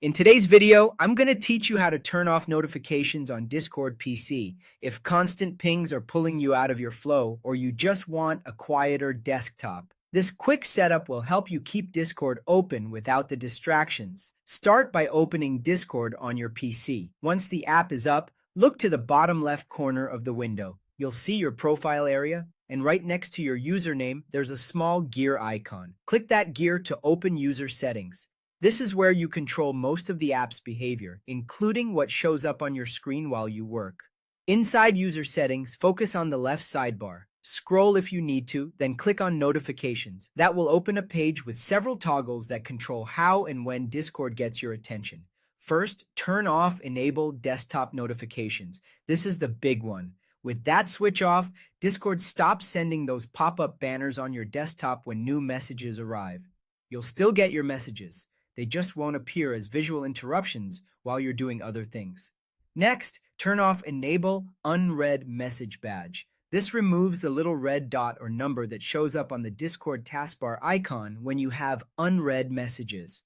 In today's video, I'm going to teach you how to turn off notifications on Discord PC if constant pings are pulling you out of your flow or you just want a quieter desktop. This quick setup will help you keep Discord open without the distractions. Start by opening Discord on your PC. Once the app is up, look to the bottom left corner of the window. You'll see your profile area, and right next to your username, there's a small gear icon. Click that gear to open user settings. This is where you control most of the app's behavior, including what shows up on your screen while you work. Inside user settings, focus on the left sidebar. Scroll if you need to, then click on notifications. That will open a page with several toggles that control how and when Discord gets your attention. First, turn off Enable Desktop Notifications. This is the big one. With that switch off, Discord stops sending those pop-up banners on your desktop when new messages arrive. You'll still get your messages. They just won't appear as visual interruptions while you're doing other things. Next, turn off Enable Unread Message Badge. This removes the little red dot or number that shows up on the Discord taskbar icon when you have unread messages.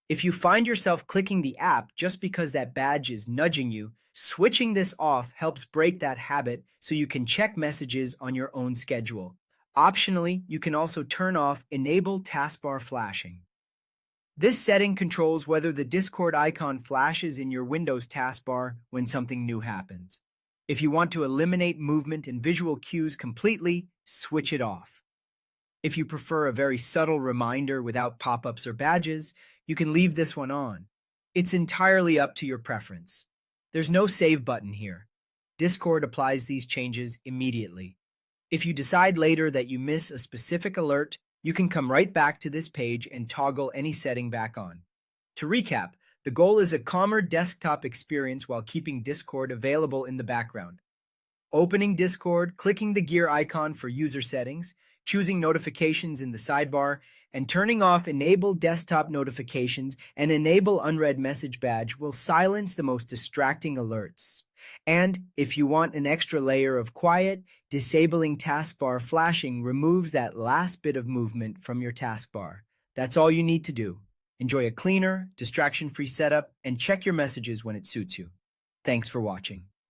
If you find yourself clicking the app just because that badge is nudging you, switching this off helps break that habit so you can check messages on your own schedule. Optionally, you can also turn off Enable Taskbar Flashing. This setting controls whether the Discord icon flashes in your Windows taskbar when something new happens. If you want to eliminate movement and visual cues completely, switch it off. If you prefer a very subtle reminder without pop-ups or badges, you can leave this one on. It's entirely up to your preference. There's no save button here. Discord applies these changes immediately. If you decide later that you miss a specific alert, you can come right back to this page and toggle any setting back on. To recap, the goal is a calmer desktop experience while keeping Discord available in the background. Opening Discord, clicking the gear icon for user settings, choosing notifications in the sidebar, and turning off Enable Desktop Notifications and Enable Unread Message Badge will silence the most distracting alerts. And if you want an extra layer of quiet, disabling taskbar flashing removes that last bit of movement from your taskbar. That's all you need to do. Enjoy a cleaner, distraction-free setup and check your messages when it suits you. Thanks for watching.